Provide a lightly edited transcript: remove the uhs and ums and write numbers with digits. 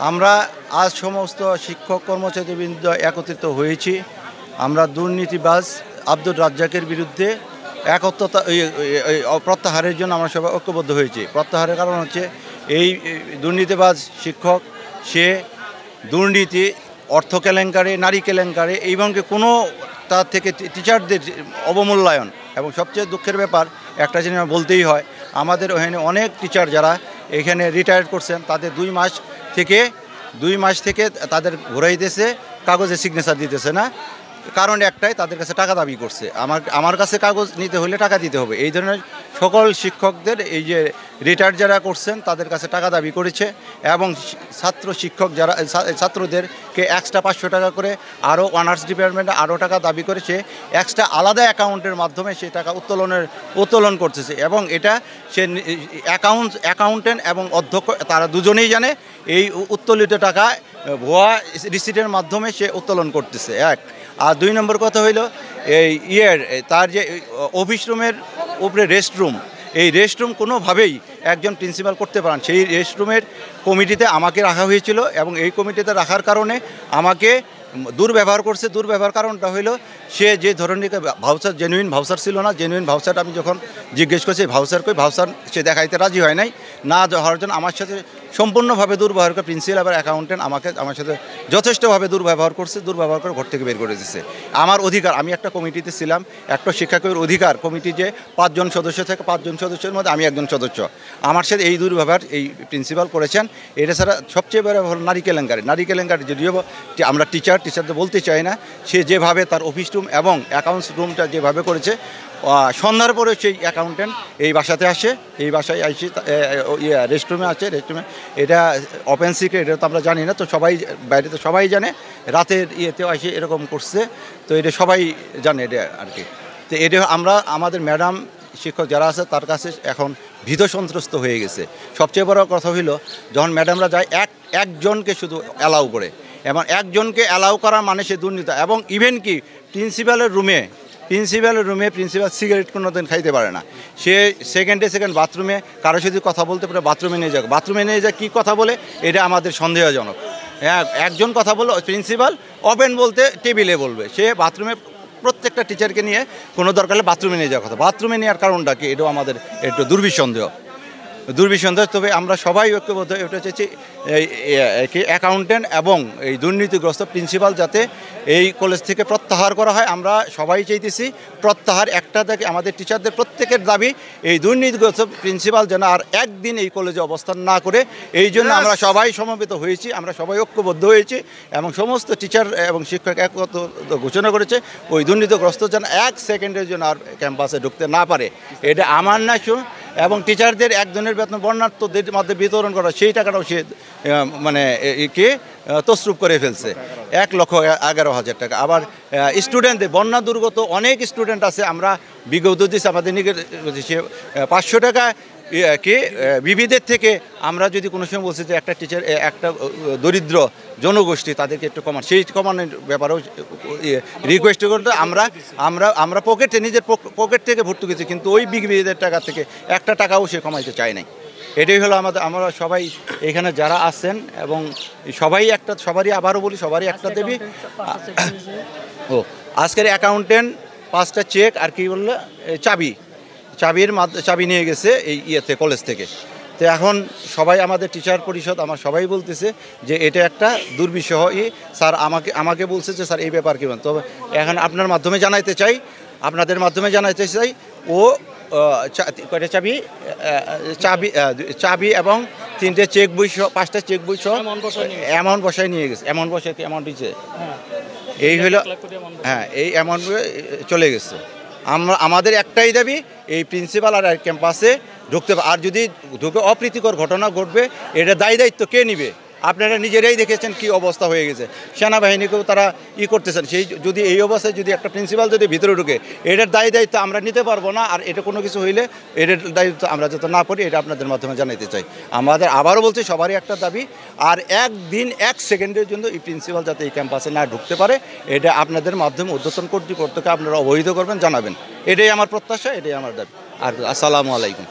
আমরা আজ সমস্ত শিক্ষক কর্মচারীবৃন্দ একত্রিত হয়েছি। আমরা দুর্নীতিবাজ আব্দুর রাজ্জাকের বিরুদ্ধে একত্রতা প্রত্যাহারের জন্য আমরা সবাই ঐক্যবদ্ধ হয়েছি। প্রত্যাহারের কারণ হচ্ছে এই দুর্নীতিবাজ শিক্ষক, সে দুর্নীতি, অর্থ কেলেঙ্কারি, নারী কেলেঙ্কারি, এইভাবে কোনো তার থেকে টিচারদের অবমূল্যায়ন। এবং সবচেয়ে দুঃখের ব্যাপার একটা জিনিস বলতেই হয়, আমাদের ওখানে অনেক টিচার যারা এখানে রিটায়ার্ড করছেন তাদের 2 মাস থেকে তাদের ঘুরাইতেছে, কাগজে সিগনেচার দিতেছে না। কারণ একটাই, তাদের কাছে টাকা দাবি করছে। আমার কাছে কাগজ নিতে হলে টাকা দিতে হবে। এই ধরনের সকল শিক্ষকদের, এই যে রিটায়ার্ড যারা করছেন তাদের কাছে টাকা দাবি করেছে। এবং ছাত্রদেরকে এক্সট্রা 500 টাকা করে, আরও অনার্স ডিপার্টমেন্টে আরও টাকা দাবি করেছে। এক্সট্রা আলাদা অ্যাকাউন্টের মাধ্যমে সেই টাকা উত্তোলন করতেছে। এবং এটা সে অ্যাকাউন্টেন্ট এবং অধ্যক্ষ তারা দুজনেই জানে এই উত্তোলিত টাকা ভুয়া রিসিটের মাধ্যমে সে উত্তোলন করতেছে, এক। আর 2 নম্বর কথা হইল, এই তার যে অফিস রুমের উপরে রেস্টরুম, এই রেস্টরুম কোনোভাবেই একজন প্রিন্সিপাল করতে পারেন। সেই রেস্টরুমের কমিটিতে আমাকে রাখা হয়েছিল এবং এই কমিটিতে রাখার কারণে আমাকে দুর্ব্যবহার করছে। দুর্ব্যবহার কারণটা হইলো, সে যে ধরনের ভাউচার, জেনুইন ভাউচার ছিল না। জেনুইন ভাউচারটা আমি যখন জিজ্ঞেস করছি ভাউচার সে দেখাইতে রাজি হয় নাই। না হওয়ার জন্য আমার সাথে সম্পূর্ণভাবে দুর্ব্যবহার করে প্রিন্সিপাল আবার অ্যাকাউন্টেন্ট আমার সাথে যথেষ্টভাবে দুর্ব্যবহার করছে। দুর্ব্যবহার করে ঘর থেকে বের করে দিচ্ছে। আমার অধিকার, আমি একটা কমিটিতে ছিলাম, একটা শিক্ষকের অধিকার, কমিটি যে 5 জন সদস্য থাকে, 5 জন সদস্যের মধ্যে আমি একজন সদস্য। আমার সাথে এই দুর্ব্যবহার এই প্রিন্সিপাল করেছেন। এটা ছাড়া সবচেয়ে বড় হল নারী কেলেঙ্কারি। যদিও আমরা টিচারদের বলতে চাই না, সে যেভাবে তার অফিস রুম এবং অ্যাকাউন্টস রুমটা যেভাবে করেছে, সন্ধ্যার পরে সেই অ্যাকাউন্টেন্ট এই বাসাতে আসে, এই বাসায় আসে রেস্টরুমে আছে, রেস্টরুমে এটা ওপেন সিক্রেট, এটা তো আমরা জানি না, তো সবাই বাইরে তো সবাই জানে, রাতের ইয়েতেও আসে এরকম করছে। তো এটা সবাই জানে এটা আর কি। তো এটা আমাদের ম্যাডাম শিক্ষক যারা আছে তার কাছে এখন ভীত সন্ত্রস্ত হয়ে গেছে। সবচেয়ে বড় কথা হইল, যখন ম্যাডামরা যায় একজনকে শুধু অ্যালাউ করে, এবং একজনকে অ্যালাউ করা মানে সে দুর্নীতি। এবং ইভেন কি প্রিন্সিপাল সিগারেট কোনো দিন খাইতে পারে না। সে সেকেন্ড বাথরুমে কারো সাথে কথা বলতে পারে, বাথরুমে নিয়ে যায় কী কথা বলে, এটা আমাদের সন্দেহজনক। হ্যাঁ, একজন কথা বললো প্রিন্সিপাল, ওপেন বলতে টেবিলে বলবে, সে বাথরুমে প্রত্যেকটা টিচারকে নিয়ে কোনো দরকার হলে বাথরুমে নিয়ে যাওয়ার কথা। বাথরুমে নেওয়ার কারণটা কি, এটাও আমাদের একটু দুর্বিসন্দেহ। তবে আমরা সবাই ঐক্যবদ্ধ, এটা হচ্ছে অ্যাকাউন্টেন্ট এবং এই দুর্নীতিগ্রস্ত প্রিন্সিপাল যাতে এই কলেজ থেকে প্রত্যাহার করা হয়। আমরা সবাই চাইতেছি প্রত্যাহার। একটা থেকে আমাদের টিচারদের প্রত্যেকের দাবি, এই দুর্নীতিগ্রস্ত প্রিন্সিপাল যেন আর একদিন এই কলেজে অবস্থান না করে। এই জন্য আমরা সবাই সমবেত হয়েছি, আমরা সবাই ঐক্যবদ্ধ হয়েছি এবং সমস্ত টিচার এবং শিক্ষক একত্র ঘোষণা করেছে ওই দুর্নীতিগ্রস্ত যেন 1 সেকেন্ডের জন্য আর ক্যাম্পাসে ঢুকতে না পারে। এটা আমার না শুন। এবং টিচারদের একজনের বেতন বর্ণাঢ্যদের মধ্যে বিতরণ করা, সেই টাকাটাও সে তছরূপ করে ফেলছে, 1,11,000 টাকা। আবার স্টুডেন্টদের, বন্যা দুর্গত অনেক স্টুডেন্ট আছে, আমরা বিগত দিচ্ছে আমাদের সে 500 টাকা বিবিধের থেকে আমরা যদি কোনো সময় বলছি যে একটা টিচার, একটা দরিদ্র জনগোষ্ঠী, তাদেরকে একটু সেই কমানোর ব্যাপারেও রিকোয়েস্ট করতে আমরা নিজের পকেট থেকে ভর্তুকি, কিন্তু ওই বিবিধের টাকা থেকে একটা টাকাও সে কমাইতে চায় নাই। এটাই হলো আমরা সবাই এখানে যারা আছেন এবং সবারই আবারও বলি, সবারই একটা দেবী। আজকের অ্যাকাউন্টেন্ট 5টা চেক আর কি বললো, চাবি নিয়ে গেছে এই কলেজ থেকে। তো এখন সবাই আমাদের টিচার পরিষদ সবাই বলতেছে যে এটা একটা দুর্বিষহ। স্যার আমাকে বলছে যে স্যার এই ব্যাপার কি, তবে এখন আপনাদের মাধ্যমে জানাইতে চাই ও কয়টা চাবি এবং 3টে চেক বই, 5টা চেক বই সহ অ্যামাউন্ট বসায় নিয়ে গেছে। অ্যামাউন্ট দিচ্ছে, এই হলো, হ্যাঁ, এই অ্যামাউন্ট চলে গেছে। আমাদের একটাই দাবি, এই প্রিন্সিপাল আর ক্যাম্পাসে ঢুকতে, আর যদি ঢুকে অপ্রীতিকর ঘটনা ঘটবে, এটা দায়িত্ব কে নিবে? আপনারা নিজেরাই দেখেছেন কি অবস্থা হয়ে গেছে। সেনাবাহিনীকেও তারা করতেছেন। যদি এই অবস্থায় যদি একটা প্রিন্সিপাল যদি ভিতরে ঢুকে, এটার দায়িত্ব আমরা নিতে পারবো না। আর এটা কোনো কিছু হইলে এটার দায়িত্ব আমরা যাতে না করি, এটা আপনাদের মাধ্যমে জানাইতে চাই। আমাদের আবারও বলছি, সবারই একটা দাবি, আর 1 সেকেন্ডের জন্য এই প্রিন্সিপাল যাতে এই ক্যাম্পাসে না ঢুকতে পারে, এটা আপনাদের মাধ্যমে ঊর্ধ্বতন কর্তৃপক্ষকে আপনারা অবহিত করবেন, জানাবেন। এটাই আমার প্রত্যাশা, এটাই আমার দাবি। আর আসসালামু আলাইকুম।